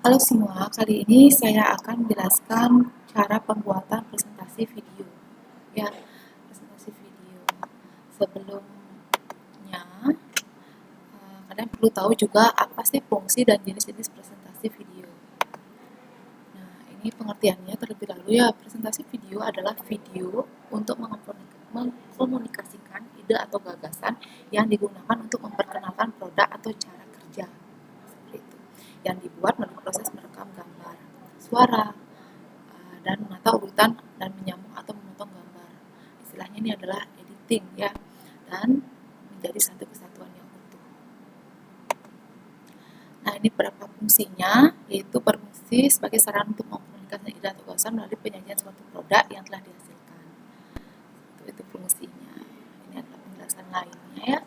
Halo semua, kali ini saya akan menjelaskan cara pembuatan presentasi video. Ya, presentasi video. Sebelumnya, kalian perlu tahu juga apa sih fungsi dan jenis-jenis presentasi video. Nah, ini pengertiannya terlebih dahulu ya. Presentasi video adalah video untuk mengkomunikasikan ide atau gagasan yang digunakan untuk memperkenalkan produk atau cara kerja. Seperti itu. Yang dibuat melalui proses merekam gambar, suara, dan menata urutan dan menyambung atau memotong gambar. Istilahnya ini adalah editing ya, dan menjadi satu kesatuan yang utuh. Nah, ini berapa fungsinya, yaitu berfungsi sebagai sarana untuk mengkomunikasikan ide atau gagasan melalui penyajian suatu produk yang telah dihasilkan. Itu fungsinya. Ini adalah penjelasan lainnya ya.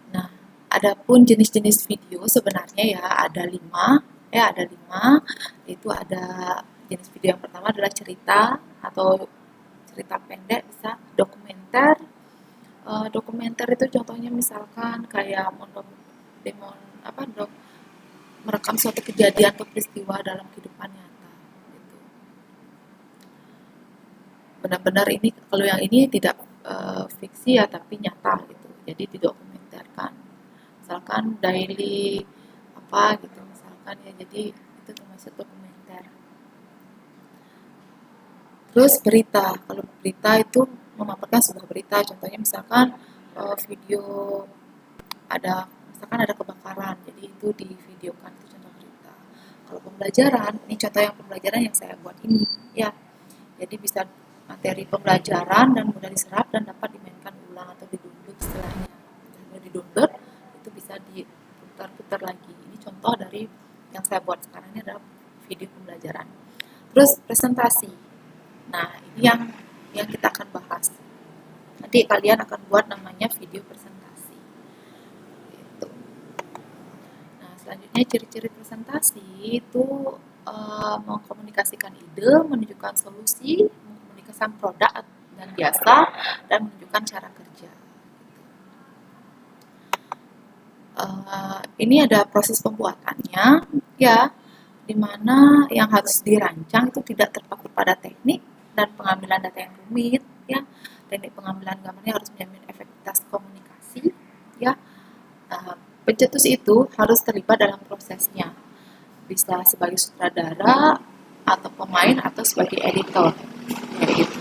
Nah, adapun jenis-jenis video sebenarnya ya ada 5. Itu ada jenis video yang pertama adalah cerita atau cerita pendek, bisa dokumenter. Dokumenter itu contohnya misalkan kayak merekam suatu kejadian atau peristiwa dalam kehidupan nyata gitu. Benar-benar ini, kalau yang ini tidak fiksi ya, tapi nyata gitu, jadi didokumenterkan. Misalkan daily apa gitu misalkan ya, jadi itu termasuk dokumenter. Terus berita, kalau berita itu memaparkan sebuah berita, contohnya misalkan video misalkan ada kebakaran, jadi itu divideokan, itu contoh berita. Kalau pembelajaran, ini contoh yang pembelajaran yang saya buat ini ya, jadi bisa materi pembelajaran dan mudah diserap dan dapat dimainkan ulang atau di-download istilahnya. Kalau di-download itu bisa diputar-putar lagi. Ini contoh dari yang saya buat sekarang, ini adalah video pembelajaran. Terus presentasi. Nah, ini yang kita akan bahas. Nanti kalian akan buat namanya video presentasi. Gitu. Nah, selanjutnya ciri-ciri presentasi itu mengkomunikasikan ide, menunjukkan solusi, mengkomunikasikan produk dan jasa, dan menunjukkan cara kerja. Ini ada proses pembuatannya, ya, dimana yang harus dirancang itu tidak terpaku pada teknik dan pengambilan data yang rumit, ya. Teknik pengambilan gambarnya harus menjamin efektivitas komunikasi, ya. Pencetus itu harus terlibat dalam prosesnya, bisa sebagai sutradara atau pemain atau sebagai editor, ya gitu.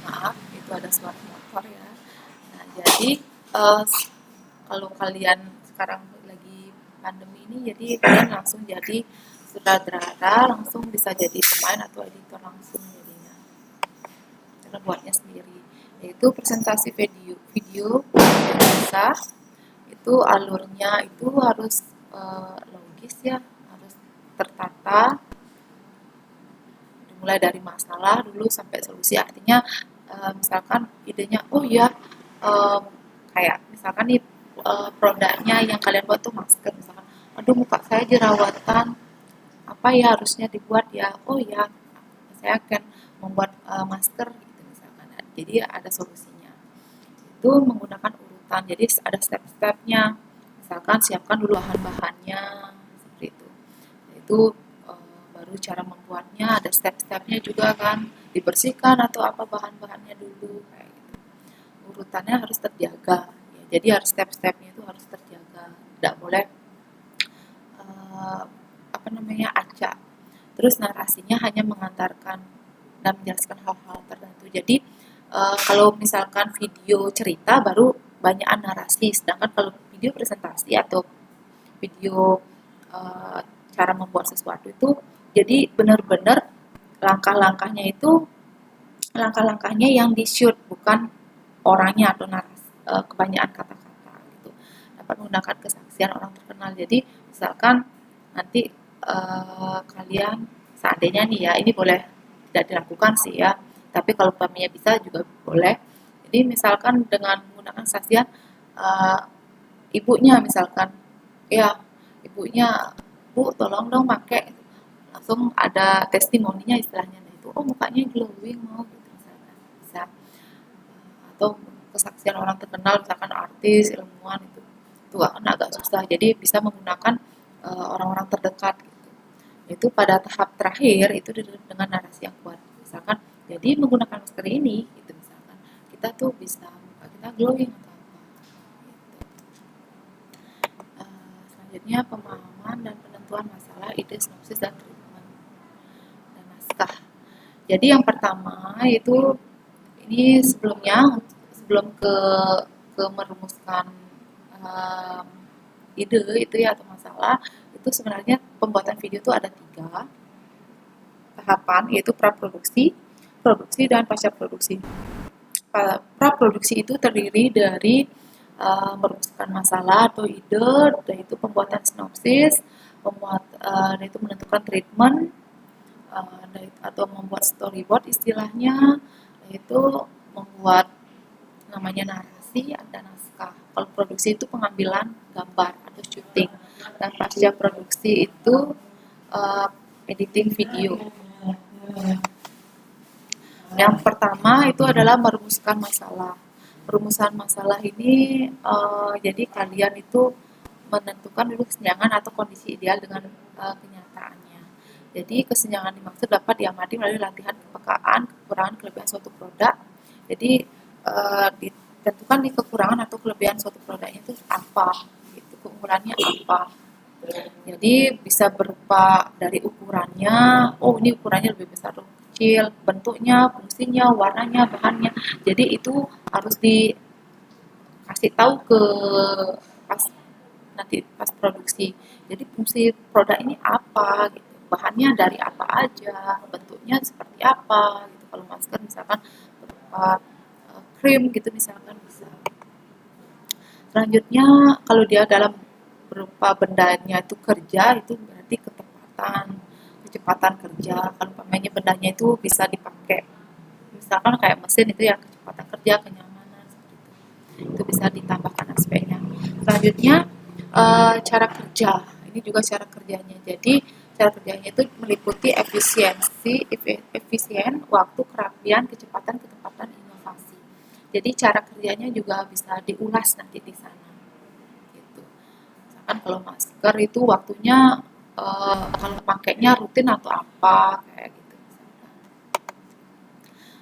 Maaf, itu ada suara motor ya. Nah, jadi kalau kalian sekarang lagi pandemi ini, jadi kalian langsung jadi sutradara, langsung bisa jadi pemain atau editor langsung jadinya, karena buatnya sendiri. Yaitu presentasi video yang bisa itu alurnya itu harus logis ya, harus tertata, mulai dari masalah dulu sampai solusi. Artinya misalkan idenya, oh ya, kayak misalkan nih produknya yang kalian buat tuh masker, misalkan, aduh muka saya jerawatan, apa ya harusnya dibuat ya, oh ya saya akan membuat masker gitu misalkan. Jadi ada solusinya, itu menggunakan urutan, jadi ada step-stepnya. Misalkan siapkan dulu bahan-bahannya seperti itu baru cara membuatnya, ada step-stepnya juga kan, dibersihkan atau apa bahan-bahannya dulu kayak gitu. Urutannya harus terjaga ya, jadi harus step-stepnya itu harus terjaga, tidak boleh acak. Terus narasinya hanya mengantarkan dan menjelaskan hal-hal tertentu. Jadi kalau misalkan video cerita baru banyakan narasi, sedangkan kalau video presentasi atau video cara membuat sesuatu itu, jadi benar-benar langkah-langkahnya yang di shoot, bukan orangnya atau narasi, kebanyakan kata-kata gitu. Dapat menggunakan kesaksian orang terkenal. Jadi misalkan nanti kalian seandainya nih ya, ini boleh tidak dilakukan sih ya, tapi kalau umpamanya bisa juga boleh. Jadi misalkan dengan menggunakan kesaksian ibunya, misalkan ya ibunya, bu tolong dong pakai, langsung ada testimoninya istilahnya, nah itu oh mukanya glowing mau gitu misalkan, bisa. Atau kesaksian orang terkenal, misalkan artis, ilmuwan, itu akan agak susah. Jadi bisa menggunakan orang-orang terdekat gitu. Itu pada tahap terakhir itu dengan narasi yang kuat. Misalkan, jadi menggunakan masker ini, gitu misalkan, kita tuh bisa muka kita glowing atau apa. Gitu. Selanjutnya pemahaman dan penentuan masalah, ide, sinopsis, dan treatment dan naskah. Jadi yang pertama itu ini sebelum ke merumuskan um, ide itu ya atau masalah, itu sebenarnya pembuatan video itu ada 3 tahapan, yaitu praproduksi, produksi, dan pasca produksi. Praproduksi itu terdiri dari merumuskan masalah atau ide, yaitu pembuatan sinopsis, yaitu menentukan treatment, atau membuat storyboard istilahnya, yaitu membuat namanya narasi dan naskah. Kalau produksi itu pengambilan gambar atau syuting, dan pasca produksi itu editing video. Yang pertama itu adalah merumuskan masalah. Perumusan masalah ini jadi kalian itu menentukan dulu kesenjangan atau kondisi ideal dengan kenyataannya. Jadi kesenjangan dimaksud dapat diamati melalui latihan kepekaan, kekurangan, kelebihan suatu produk. Jadi ditentukan di kekurangan atau kelebihan suatu produknya itu apa, gitu, keunggulannya apa. Jadi bisa berupa dari ukurannya, oh ini ukurannya lebih besar atau kecil, bentuknya, fungsinya, warnanya, bahannya. Jadi itu harus dikasih tahu ke pas nanti pas produksi. Jadi fungsi produk ini apa gitu. Bahannya dari apa aja, bentuknya seperti apa gitu. Kalau masker misalkan berupa krim gitu misalkan bisa. Selanjutnya kalau dia dalam berupa bendanya itu kerja, itu berarti kecepatan kerja. Kalau umpamanya bendanya itu bisa dipakai, misalkan kayak mesin itu ya, kecepatan kerja, kenyamanan seperti itu bisa ditambahkan aspeknya. Selanjutnya cara kerja, ini juga cara kerjanya. Jadi cara kerjanya itu meliputi efisien, waktu, kerapian, kecepatan, ketepatan, inovasi. Jadi cara kerjanya juga bisa diulas nanti di sana. Gitu. Misalkan kalau masker itu waktunya kalau pakainya rutin atau apa kayak gitu.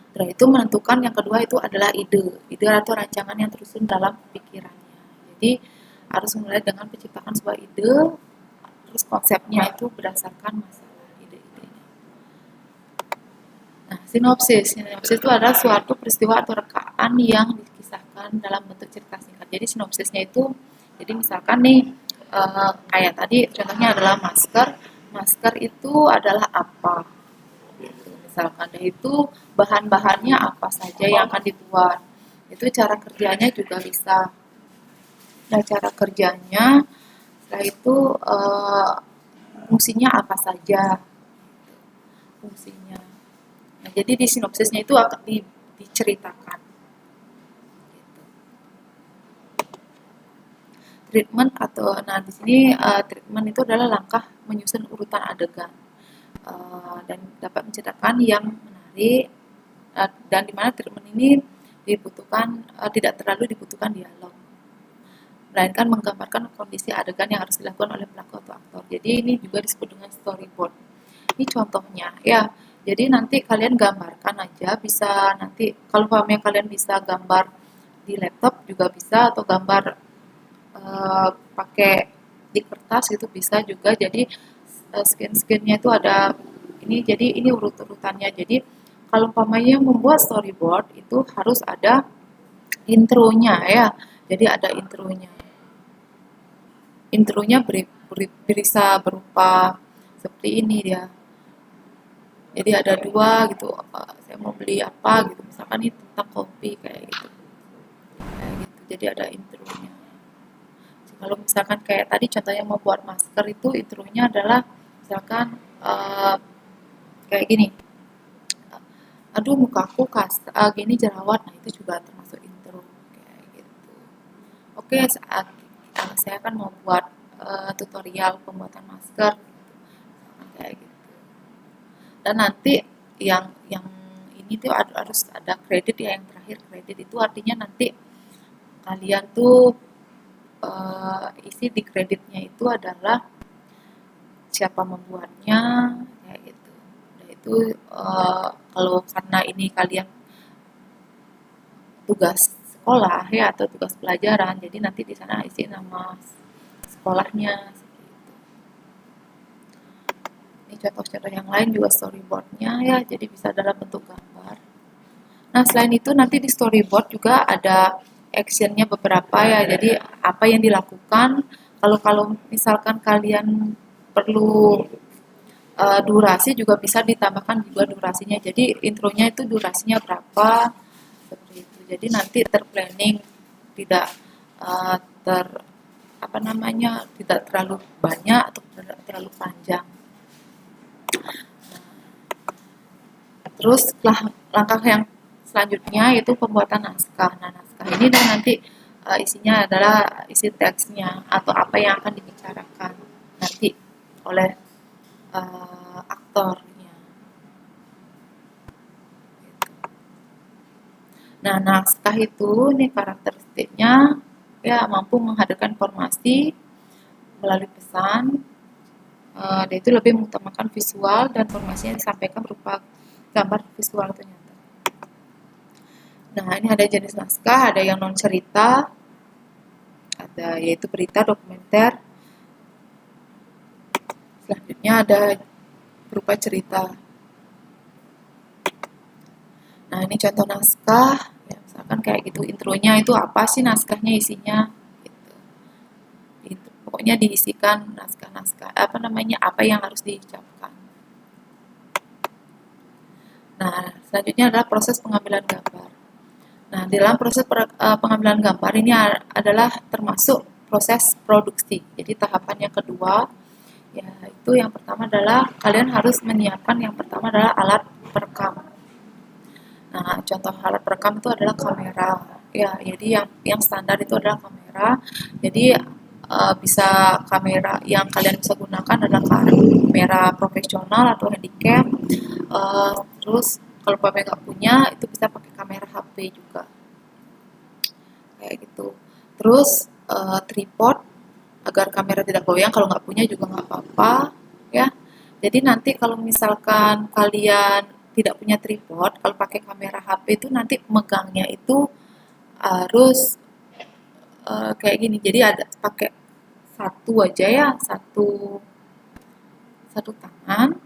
Setelah itu menentukan yang kedua itu adalah ide atau rancangan yang tersusun dalam pikirannya. Jadi harus mulai dengan menciptakan sebuah ide, terus konsepnya itu berdasarkan masalah ide-idenya. Nah, sinopsis itu adalah suatu peristiwa atau rekaan yang dikisahkan dalam bentuk cerita singkat. Jadi sinopsisnya itu, jadi misalkan nih kayak tadi contohnya adalah masker itu adalah apa? Gitu. Misalkan itu bahan-bahannya apa saja yang akan dibuat. Itu cara kerjanya juga bisa. Nah, cara kerjanya setelah itu fungsinya apa saja fungsinya. Nah, jadi di sinopsisnya itu akan diceritakan. Gitu. Treatment atau di sini treatment itu adalah langkah menyusun urutan adegan dan dapat menceritakan yang menarik dan di mana treatment ini dibutuhkan tidak terlalu dibutuhkan dialog, melainkan menggambarkan kondisi adegan yang harus dilakukan oleh pelaku atau aktor. Jadi ini juga disebut dengan storyboard. Ini contohnya ya. Jadi nanti kalian gambarkan aja, bisa nanti kalau kalian bisa gambar di laptop juga bisa, atau gambar pakai di kertas itu bisa juga. Jadi scan-scannya itu ada ini, jadi ini urut-urutannya. Jadi kalau umpamanya membuat storyboard itu harus ada intronya ya. Jadi ada intronya. Intronya bisa berupa seperti ini dia. Jadi ada 2 gitu, saya mau beli apa gitu, misalkan ini tentang kopi kayak gitu. Jadi ada intronya. Kalau misalkan kayak tadi contohnya mau buat masker itu intronya adalah misalkan kayak gini. Aduh mukaku gini jerawat, nah itu juga termasuk intro kayak gitu. Oke, saat saya akan mau buat tutorial pembuatan masker gitu. Kayak gitu. Dan nanti yang ini tuh harus ada kredit ya, yang terakhir kredit itu artinya nanti kalian tuh isi di kreditnya itu adalah siapa membuatnya kayak gitu. Nah itu kalau karena ini kalian tugas sekolah ya atau tugas pelajaran, jadi nanti di sana isi nama sekolahnya. Ini contoh-contoh yang lain juga storyboardnya ya, jadi bisa dalam bentuk gambar. Nah selain itu nanti di storyboard juga ada actionnya beberapa ya, jadi apa yang dilakukan kalau kalau misalkan kalian perlu durasi juga bisa ditambahkan juga durasinya, jadi intronya itu durasinya berapa seperti itu, jadi nanti terplanning, tidak ter apa namanya, tidak terlalu banyak atau tidak terlalu panjang. Terus langkah yang selanjutnya itu pembuatan naskah. Nah, naskah ini dan nanti isinya adalah isi teksnya atau apa yang akan dibicarakan nanti oleh aktornya. Nah, naskah itu nih karakteristiknya ya mampu menghadirkan informasi melalui pesan. Dia itu lebih mengutamakan visual dan informasi yang disampaikan berupa gambar visual ternyata. Nah, ini ada jenis naskah, ada yang non cerita, ada yaitu berita, dokumenter. Selanjutnya ada berupa cerita. Nah, ini contoh naskah, ya, misalkan kayak gitu, intronya itu apa sih naskahnya isinya, gitu. Itu pokoknya diisikan naskah-naskah, apa namanya, apa yang harus diucapkan. Nah, selanjutnya adalah proses pengambilan gambar. Nah, dalam proses pengambilan gambar ini adalah termasuk proses produksi. Jadi tahapan yang kedua, ya itu yang pertama adalah kalian harus menyiapkan yang pertama adalah alat perekam. Nah, contoh alat perekam itu adalah kamera. Ya, jadi yang standar itu adalah kamera. Jadi bisa kamera yang kalian bisa gunakan adalah kamera profesional atau handycam. Terus kalau pakai nggak punya itu bisa pakai kamera HP juga kayak gitu. Terus tripod agar kamera tidak goyang, kalau nggak punya juga nggak apa-apa ya. Jadi nanti kalau misalkan kalian tidak punya tripod, kalau pakai kamera HP itu nanti megangnya itu harus kayak gini. Jadi ada pakai satu aja ya, satu tangan.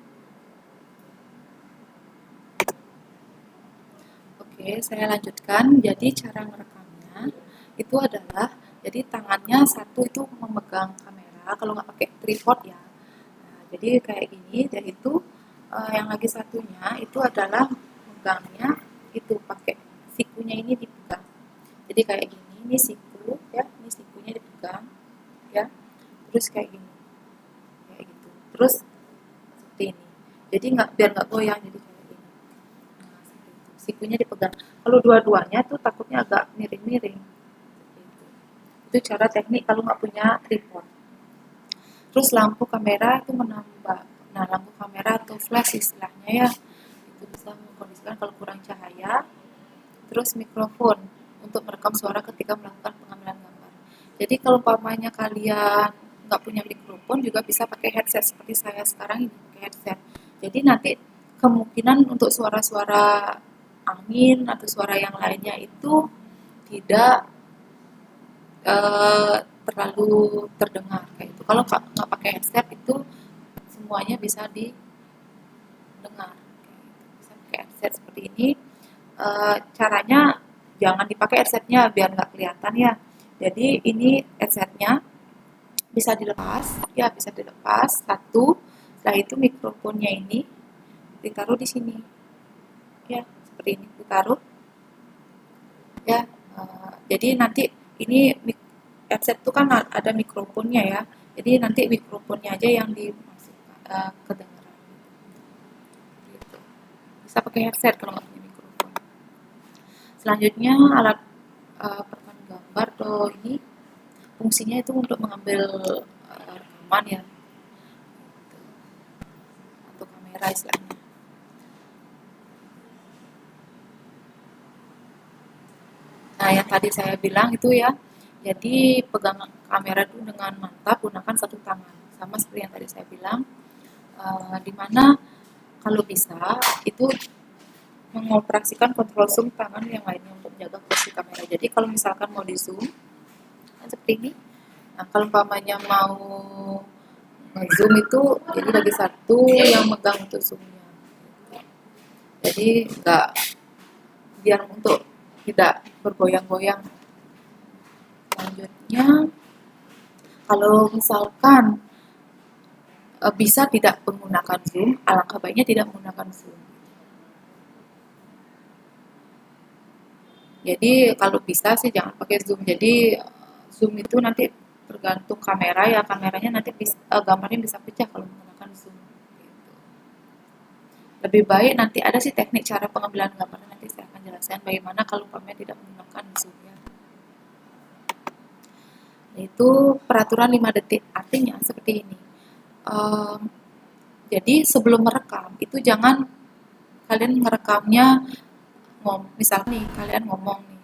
Oke, saya lanjutkan. Jadi cara merekamnya itu adalah jadi tangannya satu itu memegang kamera, kalau nggak pakai tripod ya. Nah, jadi kayak gini, dan itu yang lagi satunya itu adalah megangnya itu pakai sikunya ini dipegang. Jadi kayak gini, ini siku ya, ini sikunya dipegang ya. Terus kayak gini, kayak gitu. Terus seperti ini. Jadi nggak biar nggak goyang, jadi kayak gini. Nah, seperti itu. Sikunya dipegang. Kalau dua-duanya tuh takutnya agak miring-miring. Itu cara teknik kalau nggak punya tripod. Terus lampu kamera itu menambah. Nah, lampu kamera atau flash istilahnya ya, itu bisa mengkondisikan kalau kurang cahaya. Terus mikrofon untuk merekam suara ketika melakukan pengambilan gambar. Jadi kalau umpamanya kalian nggak punya mikrofon juga bisa pakai headset seperti saya sekarang ini pakai headset. Jadi nanti kemungkinan untuk suara-suara angin atau suara yang lainnya itu tidak terlalu terdengar kayak itu. Kalau nggak pakai headset itu semuanya bisa didengar. Bisa pakai headset seperti ini. Caranya jangan dipakai headsetnya biar nggak kelihatan ya. Jadi ini headsetnya bisa dilepas, ya bisa dilepas satu. Setelah itu mikrofonnya ini ditaruh di sini, ya seperti ini ditaruh. Ya, jadi nanti ini headset itu kan ada mikrofonnya ya. Jadi nanti mikrofonnya aja yang dimasukkan kedengaran. Gitu. Bisa pakai headset kalau nggak punya mikrofon. Selanjutnya alat perekam gambar tuh ini fungsinya itu untuk mengambil rekaman ya, atau kamera istilahnya. yang tadi saya bilang itu ya, jadi pegang kamera itu dengan mantap, gunakan satu tangan. Sama seperti yang tadi saya bilang, dimana kalau bisa itu mengoperasikan kontrol zoom tangan yang lainnya untuk menjaga posisi kamera. Jadi kalau misalkan mau di zoom, kan seperti ini. Nah, kalau umpamanya mau nge-zoom itu, jadi bagi satu yang megang untuk zoomnya. Jadi nggak, biar untuk tidak bergoyang-goyang. Selanjutnya, kalau misalkan bisa tidak menggunakan zoom, alangkah baiknya tidak menggunakan zoom. Jadi kalau bisa sih jangan pakai zoom. Jadi zoom itu nanti tergantung kamera ya, kameranya nanti gambarnya bisa pecah kalau menggunakan zoom. Gitu. Lebih baik nanti ada sih teknik cara pengambilan gambar, nanti saya akan jelaskan bagaimana kalau umpamanya tidak menggunakan zoom ya. Itu peraturan 5 detik, artinya seperti ini. Jadi sebelum merekam itu jangan kalian merekamnya misalnya nih kalian ngomong nih,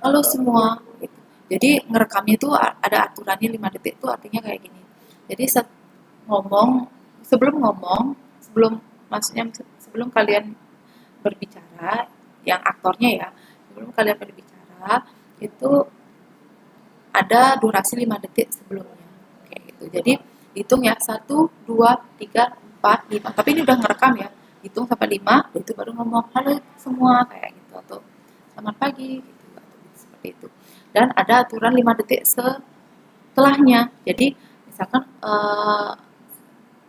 halo semua gitu. Jadi ngerekamnya itu ada aturannya 5 detik itu artinya kayak gini. Jadi sebelum maksudnya sebelum kalian berbicara, yang aktornya ya, sebelum kalian berbicara itu ada durasi 5 detik sebelumnya kayak gitu. Jadi hitung ya, 1, 2, 3, 4, 5, tapi ini udah ngerekam ya, hitung sampai 5, itu baru ngomong halo semua kayak gitu, atau selamat pagi gitu, atau seperti itu. Dan ada aturan 5 detik setelahnya. Jadi misalkan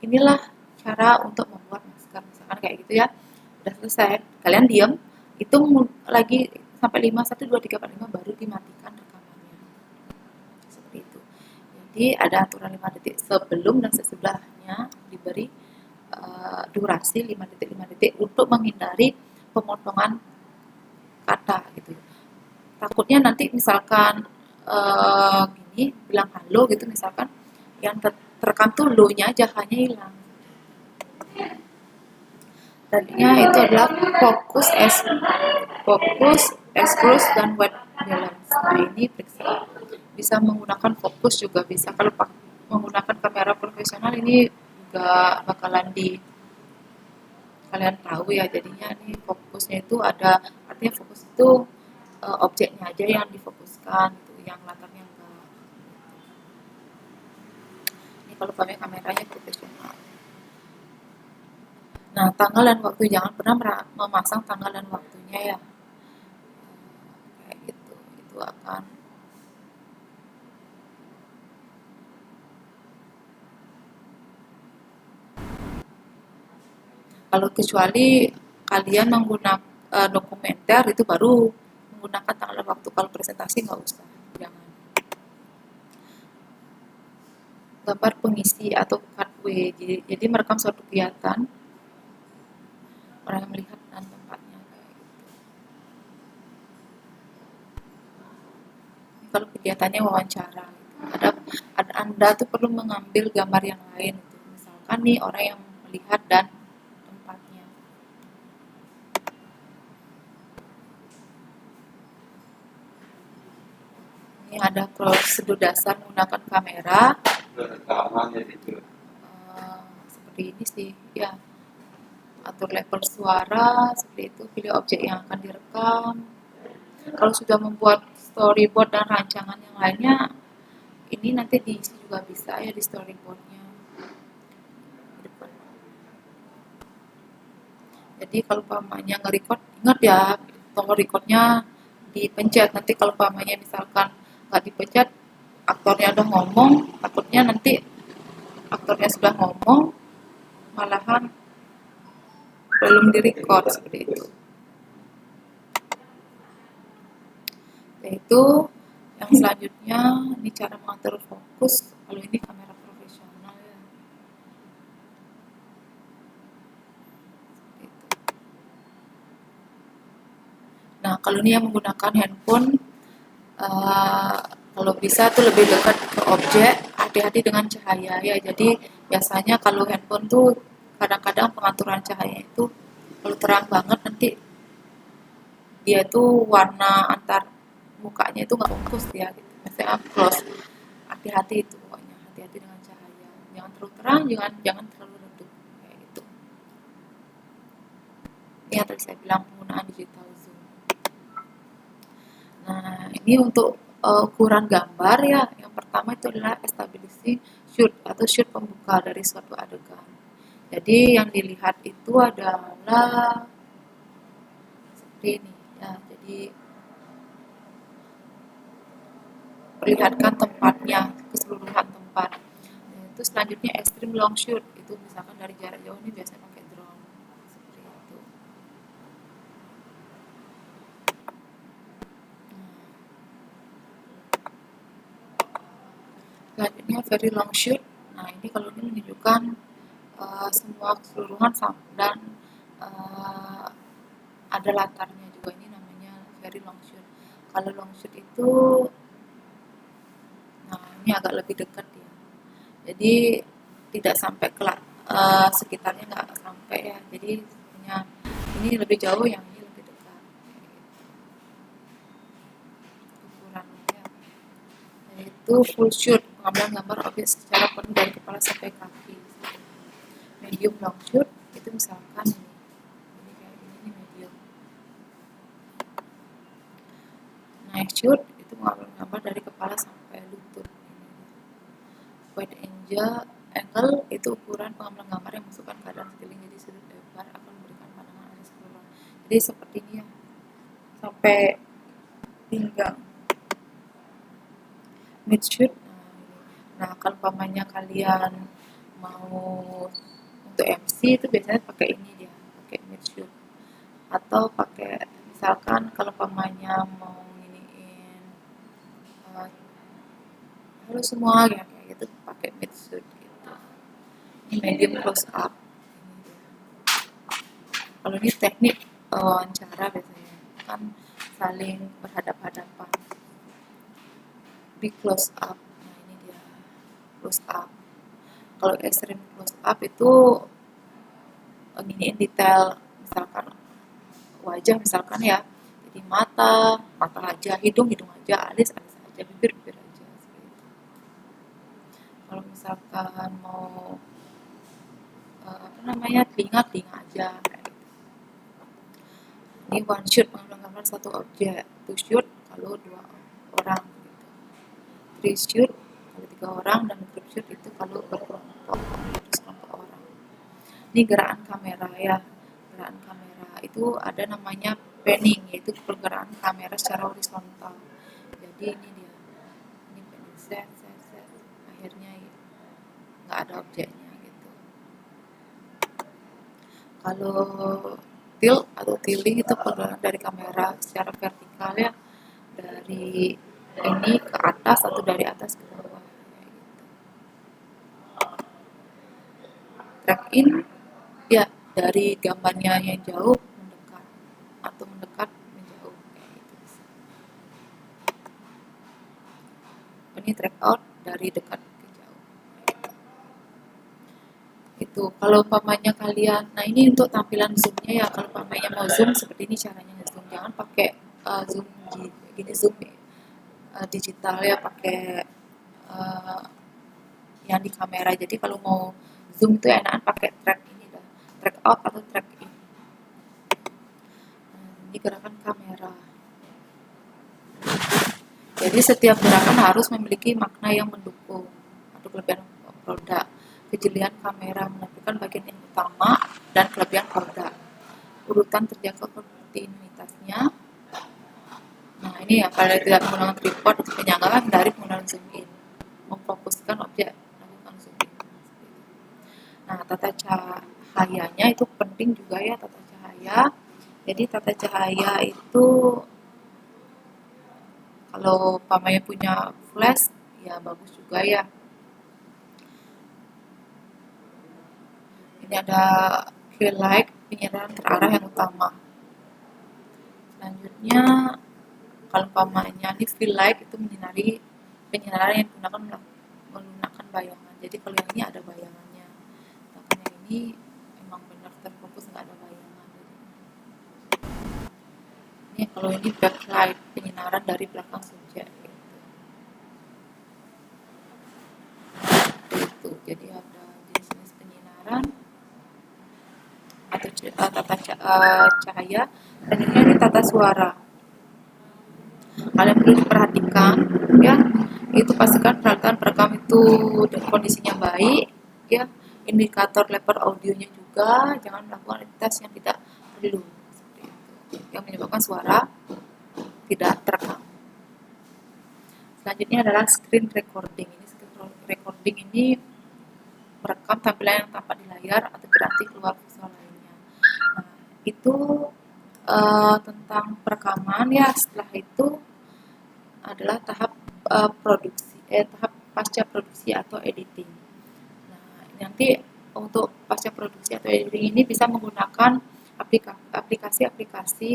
inilah cara untuk membuat masker, misalkan kayak gitu ya, udah selesai, kalian diam, hitung lagi sampai 5, 1, 2, 3, 4, 5, baru dimatikan rekamannya. Seperti itu. Jadi ada aturan 5 detik sebelum dan sesudahnya diberi durasi 5 detik 5 detik untuk menghindari pemotongan kata gitu. Takutnya nanti misalkan gini bilang halo gitu, misalkan yang terekam tuh lo-nya aja, hanya hilang. Tadinya itu adalah fokus, exposure, dan white balance. Nah ini periksa. Bisa menggunakan fokus juga bisa. Kalau menggunakan kamera profesional ini juga bakalan kalian tahu ya. Jadinya nih fokusnya itu ada, artinya fokus itu objeknya aja yang difokuskan gitu, yang latarnya enggak. Ini kalau pakai kameranya profesional. Nah, tanggal dan waktu, jangan pernah memasang tanggal dan waktunya ya. Kayak gitu, itu akan kalau kecuali kalian menggunakan dokumenter itu baru menggunakan tanggal dan waktu. Kalau presentasi nggak usah, jangan. Gambar pengisi atau cutaway, jadi merekam suatu kegiatan orang yang melihat dan tempatnya kayak gitu. Kalau kegiatannya wawancara gitu. Ada Anda tuh perlu mengambil gambar yang lain gitu. Misalkan nih orang yang melihat dan tempatnya. Ini ada prosedur dasar menggunakan kamera. Seperti ini sih ya. Atur level suara, seperti itu, pilih objek yang akan direkam. Kalau sudah membuat storyboard dan rancangan yang lainnya, ini nanti diisi juga bisa ya di storyboardnya. Jadi kalau pamannya nge-record, ingat ya, tombol recordnya dipencet. Nanti kalau pamannya misalkan nggak dipencet, aktornya udah ngomong, takutnya nanti aktornya sudah ngomong, malahan belum direcord seperti itu. Yaitu yang selanjutnya, ini cara mengatur fokus. Kalau ini kamera profesional ya. Seperti itu. Nah, kalau ini yang menggunakan handphone, kalau bisa tuh lebih dekat ke objek, hati-hati dengan cahaya ya. Jadi biasanya kalau handphone tuh kadang-kadang pengaturan cahaya itu kalau terang banget nanti dia tuh warna antar mukanya itu nggak fokus ya gitu, misalnya close. Hati-hati itu pokoknya, hati-hati dengan cahaya, jangan terlalu terang, jangan jangan terlalu redup kayak gitu. Ini yang tadi saya bilang penggunaan digital zoom. Nah, ini untuk ukuran gambar ya. Yang pertama itu adalah establishing shoot atau shoot pembuka dari suatu adegan. Jadi yang dilihat itu adalah seperti ini ya. Jadi perlihatkan tempatnya, keseluruhan tempat. Nah, itu selanjutnya extreme long shoot, itu misalkan dari jarak jauh ini biasanya pakai drone seperti itu. Selanjutnya very long shoot. Nah, ini kalau ini menunjukkan semua keseluruhan dan uh, ada latarnya juga, ini namanya very long shoot. Kalau long shoot itu, nah ini agak lebih dekat ya. Jadi tidak sampai ke sekitarnya, nggak sampai ya. Jadi hanya ini lebih jauh, yang ini lebih dekat. Ukurannya yaitu full shoot, pengambilan gambar objek secara penuh dari kepala sampai kaki. Medium long shoot itu misalkan ini kayak ini medium. Night shoot itu mengambil gambar dari kepala sampai lutut. Wide angle itu ukuran pengambilan gambar yang masukkan keadaan sekeliling, jadi sudut lebar akan memberikan pandangan area keseluruhan. Jadi seperti ini ya, sampai pinggang. Mid shoot. Nah, kalau pamannya kalian mau untuk MC itu biasanya pakai ini dia, pakai mid shoot. Atau pakai misalkan kalau pamannya mau nginiin halo semua ya kayak gitu, pakai mid shoot gitu. Ini medium close up. Kalau ini teknik wawancara biasanya kan saling berhadap-hadapan. Big close up. Nah, ini dia close up. Kalau extreme close up itu nginiin detail, misalkan wajah misalkan ya, jadi mata aja, hidung aja, alis aja, bibir aja seperti itu. Kalau misalkan mau telinga aja kayak gitu. Ini one shoot, mengambil satu objek. Two shoot kalau 2 orang gitu. Three shoot kalau 3 orang, dan group shoot itu kalau berkelompok, kelompok orang. Ini gerakan kamera ya. Gerakan kamera itu ada namanya panning, yaitu pergerakan kamera secara horizontal. Jadi ini dia, ini panning set, akhirnya nggak ada objeknya gitu. Kalau tilt atau tiling itu pergerakan dari kamera secara vertikal ya, dari ini ke atas atau dari atas ke bawah. Track in ya, dari gambarnya yang jauh mendekat atau mendekat menjauh kayak gitu. Ini track out, dari dekat ke jauh. Itu kalau umpamanya kalian, nah ini untuk tampilan zoomnya ya, kalau umpamanya mau zoom seperti ini caranya zoom, jangan pakai zoom gini, zoom digital ya, pakai yang di kamera. Jadi kalau mau zoom itu enakan pakai track ini dah, track out atau track in. Ini gerakan kamera. Jadi setiap gerakan harus memiliki makna yang mendukung atau kelebihan produk. Kejelian kamera menampilkan bagian yang utama dan kelebihan produk. Urutan terjangkau kontinuitasnya. Nah ini ya, kalau tidak menggunakan tripod untuk penyanggalan dari penggunaan zoom in, memfokuskan objek, melakukan zoom in. Nah, tata cahayanya itu penting juga ya, tata cahaya. Jadi tata cahaya itu kalau pamannya punya flash ya bagus juga ya. Ini ada fill light, penyinaran terarah yang utama. Selanjutnya kalau pamannya ini fill light itu menyinari, penyinaran yang menggunakan bayangan. Jadi kalau yang ini ada bayangannya, sedangkan yang ini memang benar terfokus, nggak ada bayangan. Ini Ini kalau ini backlight, penyinaran dari belakang subjek gitu. Itu jadi ada jenis-jenis penyinaran atau cahaya, dan ini tata suara. Kalian perlu diperhatikan ya, itu pastikan peralatan perekam itu dan kondisinya baik ya, indikator level audionya juga, jangan melakukan aktivitas yang tidak perlu seperti itu, yang menyebabkan suara tidak terekam. Selanjutnya adalah screen recording. Ini screen recording ini merekam tampilan yang tampak di layar atau berarti keluar visual lainnya. Nah, itu tentang perekaman ya. Setelah itu adalah tahap tahap pasca produksi atau editing. Nah, nanti untuk pasca produksi atau editing ini bisa menggunakan aplikasi-aplikasi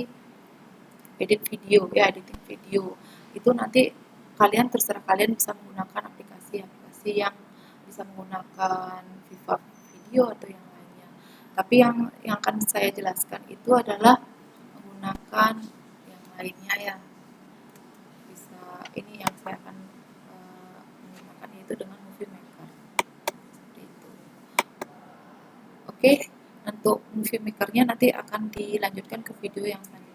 edit video ya, editing video. Itu nanti terserah kalian bisa menggunakan aplikasi-aplikasi yang bisa menggunakan Viva Video atau yang lainnya. Tapi yang akan saya jelaskan itu adalah menggunakan yang lainnya ya. Bisa ini yang saya akan menggunakan yaitu dengan Movie Maker. Seperti itu. Oke, untuk Movie Maker-nya nanti akan dilanjutkan ke video yang selanjutnya.